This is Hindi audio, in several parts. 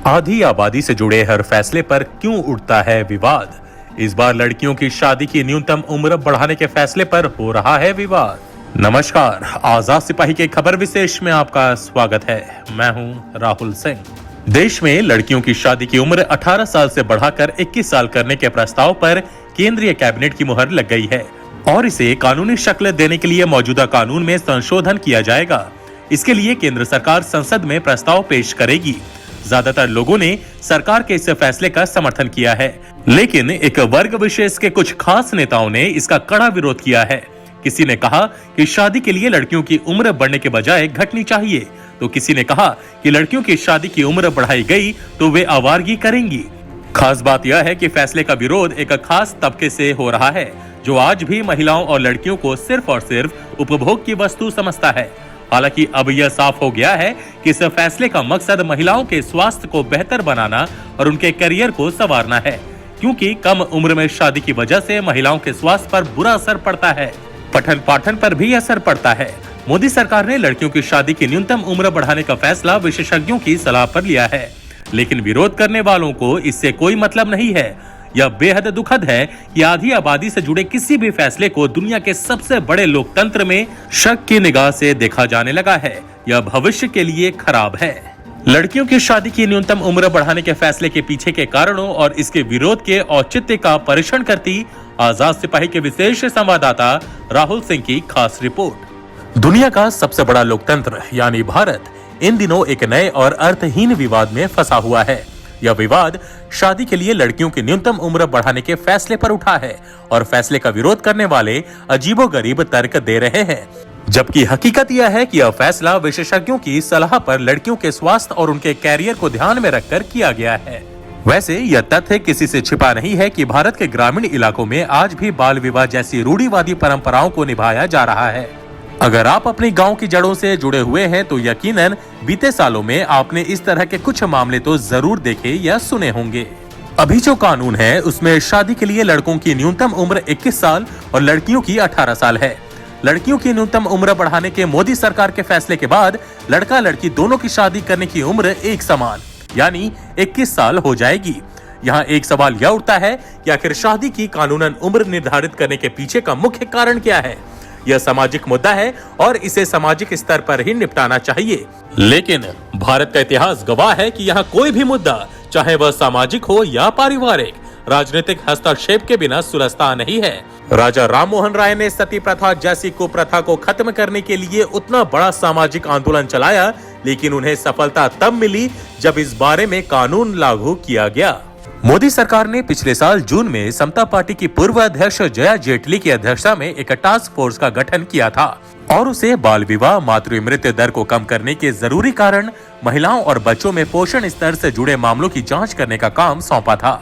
आधी आबादी से जुड़े हर फैसले पर क्यों उठता है विवाद? इस बार लड़कियों की शादी की न्यूनतम उम्र बढ़ाने के फैसले पर हो रहा है विवाद। नमस्कार, आजाद सिपाही के खबर विशेष में आपका स्वागत है। मैं हूं राहुल सिंह। देश में लड़कियों की शादी की उम्र 18 साल से बढ़ाकर 21 साल करने के प्रस्ताव पर केंद्रीय कैबिनेट की मुहर लग गई है और इसे कानूनी शक्ल देने के लिए मौजूदा कानून में संशोधन किया जाएगा। इसके लिए केंद्र सरकार संसद में प्रस्ताव पेश करेगी। ज्यादातर लोगों ने सरकार के इस फैसले का समर्थन किया है, लेकिन एक वर्ग विशेष के कुछ खास नेताओं ने इसका कड़ा विरोध किया है। किसी ने कहा कि शादी के लिए लड़कियों की उम्र बढ़ने के बजाय घटनी चाहिए, तो किसी ने कहा कि लड़कियों की शादी की उम्र बढ़ाई गई तो वे आवारगी करेंगी। खास बात यह है कि फैसले का विरोध एक खास तबके से हो रहा है, जो आज भी महिलाओं और लड़कियों को सिर्फ और सिर्फ उपभोग की वस्तु समझता है। हालांकि अब यह साफ हो गया है कि इस फैसले का मकसद महिलाओं के स्वास्थ्य को बेहतर बनाना और उनके करियर को संवारना है, क्योंकि कम उम्र में शादी की वजह से महिलाओं के स्वास्थ्य पर बुरा असर पड़ता है, पठन पाठन पर भी असर पड़ता है। मोदी सरकार ने लड़कियों की शादी की न्यूनतम उम्र बढ़ाने का फैसला विशेषज्ञों की सलाह पर लिया है, लेकिन विरोध करने वालों को इससे कोई मतलब नहीं है। यह बेहद दुखद है कि आधी आबादी से जुड़े किसी भी फैसले को दुनिया के सबसे बड़े लोकतंत्र में शक की निगाह से देखा जाने लगा है। यह भविष्य के लिए खराब है। लड़कियों की शादी की न्यूनतम उम्र बढ़ाने के फैसले के पीछे के कारणों और इसके विरोध के औचित्य का परीक्षण करती आजाद सिपाही के विशेष संवाददाता राहुल सिंह की खास रिपोर्ट। दुनिया का सबसे बड़ा लोकतंत्र यानी भारत इन दिनों एक नए और अर्थहीन विवाद में फंसा हुआ है। यह विवाद शादी के लिए लड़कियों की न्यूनतम उम्र बढ़ाने के फैसले पर उठा है और फैसले का विरोध करने वाले अजीबोगरीब तर्क दे रहे हैं, जबकि हकीकत यह है कि यह फैसला विशेषज्ञों की सलाह पर लड़कियों के स्वास्थ्य और उनके कैरियर को ध्यान में रखकर किया गया है। वैसे यह तथ्य किसी से छिपा नहीं है कि भारत के ग्रामीण इलाकों में आज भी बाल विवाह जैसी रूढ़िवादी परंपराओं को निभाया जा रहा है। अगर आप अपनी गांव की जड़ों से जुड़े हुए हैं तो यकीनन बीते सालों में आपने इस तरह के कुछ मामले तो जरूर देखे या सुने होंगे। अभी जो कानून है उसमें शादी के लिए लड़कों की न्यूनतम उम्र 21 साल और लड़कियों की 18 साल है। लड़कियों की न्यूनतम उम्र बढ़ाने के मोदी सरकार के फैसले के बाद लड़का लड़की दोनों की शादी करने की उम्र एक समान यानी 21 साल हो जाएगी। यहाँ एक सवाल यह उठता है कि आखिर शादी की कानूनन उम्र निर्धारित करने के पीछे का मुख्य कारण क्या है। यह सामाजिक मुद्दा है और इसे सामाजिक स्तर पर ही निपटाना चाहिए, लेकिन भारत का इतिहास गवाह है कि यहाँ कोई भी मुद्दा, चाहे वह सामाजिक हो या पारिवारिक, राजनीतिक हस्तक्षेप के बिना सुलझता नहीं है। राजा राम मोहन राय ने सती प्रथा जैसी कुप्रथा को खत्म करने के लिए उतना बड़ा सामाजिक आंदोलन चलाया, लेकिन उन्हें सफलता तब मिली जब इस बारे में कानून लागू किया गया। मोदी सरकार ने पिछले साल जून में समता पार्टी की पूर्व अध्यक्ष जया जेटली की अध्यक्षता में एक टास्क फोर्स का गठन किया था और उसे बाल विवाह, मातृ मृत्यु दर को कम करने के जरूरी कारण, महिलाओं और बच्चों में पोषण स्तर से जुड़े मामलों की जांच करने का काम सौंपा था।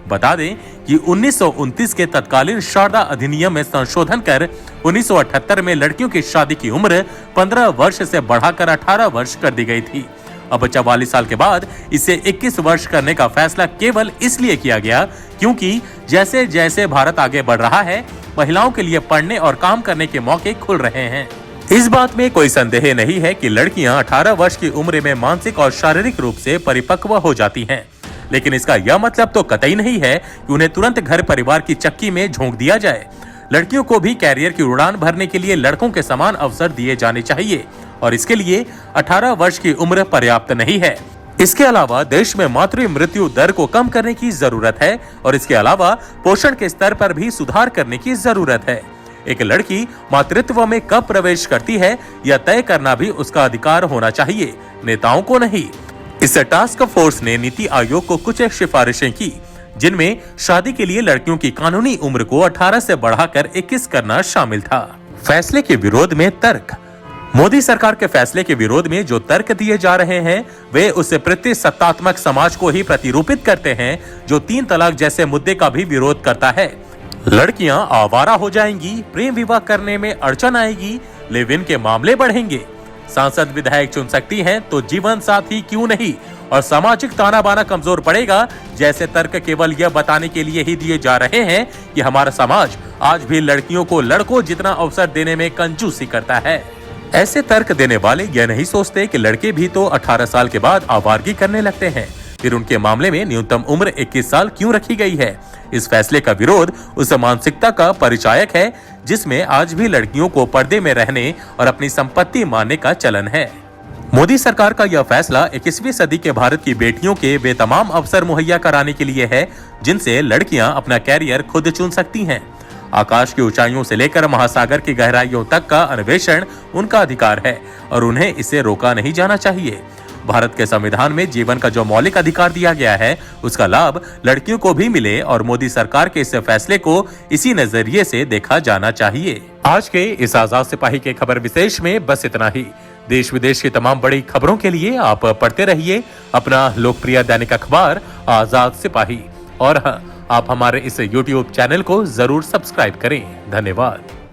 बता दें कि 1929 के तत्कालीन शारदा अधिनियम में संशोधन कर 1978 में लड़कियों की शादी की उम्र 15 वर्ष से बढ़ाकर 18 वर्ष कर दी गई थी। अब 44 साल के बाद इसे 21 वर्ष करने का फैसला केवल इसलिए किया गया क्योंकि जैसे जैसे भारत आगे बढ़ रहा है, महिलाओं के लिए पढ़ने और काम करने के मौके खुल रहे हैं। इस बात में कोई संदेह नहीं है कि लड़कियां 18 वर्ष की उम्र में मानसिक और शारीरिक रूप से परिपक्व हो जाती हैं, लेकिन इसका यह मतलब तो कतई नहीं है कि उन्हें तुरंत घर परिवार की चक्की में झोंक दिया जाए। लड़कियों को भी कैरियर की उड़ान भरने के लिए लड़कों के समान अवसर दिए जाने चाहिए और इसके लिए 18 वर्ष की उम्र पर्याप्त नहीं है। इसके अलावा देश में मातृ मृत्यु दर को कम करने की जरूरत है और इसके अलावा पोषण के स्तर पर भी सुधार करने की जरूरत है। एक लड़की मातृत्व में कब प्रवेश करती है यह तय करना भी उसका अधिकार होना चाहिए, नेताओं को नहीं। इस टास्क फोर्स ने नीति आयोग को कुछ सिफारिशें की, जिनमें शादी के लिए लड़कियों की कानूनी उम्र को 18 से बढ़ाकर 21 करना शामिल था। फैसले के विरोध में तर्क। मोदी सरकार के फैसले के विरोध में जो तर्क दिए जा रहे हैं वे उस प्रतिसत्तात्मक समाज को ही प्रतिरूपित करते हैं जो 3 तलाक जैसे मुद्दे का भी विरोध करता है। लड़कियां आवारा हो जाएंगी, प्रेम विवाह करने में अड़चन आएगी, लिव इन के मामले बढ़ेंगे, सांसद विधायक चुन सकती हैं तो जीवन साथी क्यों नहीं, और सामाजिक ताना बाना कमजोर पड़ेगा जैसे तर्क केवल यह बताने के लिए ही दिए जा रहे हैं कि हमारा समाज आज भी लड़कियों को लड़कों जितना अवसर देने में कंजूसी करता है। ऐसे तर्क देने वाले यह नहीं सोचते कि लड़के भी तो 18 साल के बाद आवारगी करने लगते हैं, फिर उनके मामले में न्यूनतम उम्र 21 साल क्यों रखी गई है? इस फैसले का विरोध उस मानसिकता का परिचायक है जिसमें आज भी लड़कियों को पर्दे में रहने और अपनी संपत्ति मानने का चलन है। मोदी सरकार का यह फैसला 21वीं सदी के भारत की बेटियों के वे तमाम अवसर मुहैया कराने के लिए है जिनसे लड़कियां अपना कैरियर खुद चुन सकती हैं। आकाश की ऊंचाइयों से लेकर महासागर की गहराइयों तक का अन्वेषण उनका अधिकार है और उन्हें इसे रोका नहीं जाना चाहिए। भारत के संविधान में जीवन का जो मौलिक अधिकार दिया गया है उसका लाभ लड़कियों को भी मिले और मोदी सरकार के इस फैसले को इसी नजरिए से देखा जाना चाहिए। आज के इस आजाद सिपाही के खबर विशेष में बस इतना ही। देश विदेश की तमाम बड़ी खबरों के लिए आप पढ़ते रहिए अपना लोकप्रिय दैनिक अखबार आजाद सिपाही। और हाँ, आप हमारे इस YouTube चैनल को जरूर सब्सक्राइब करें। धन्यवाद।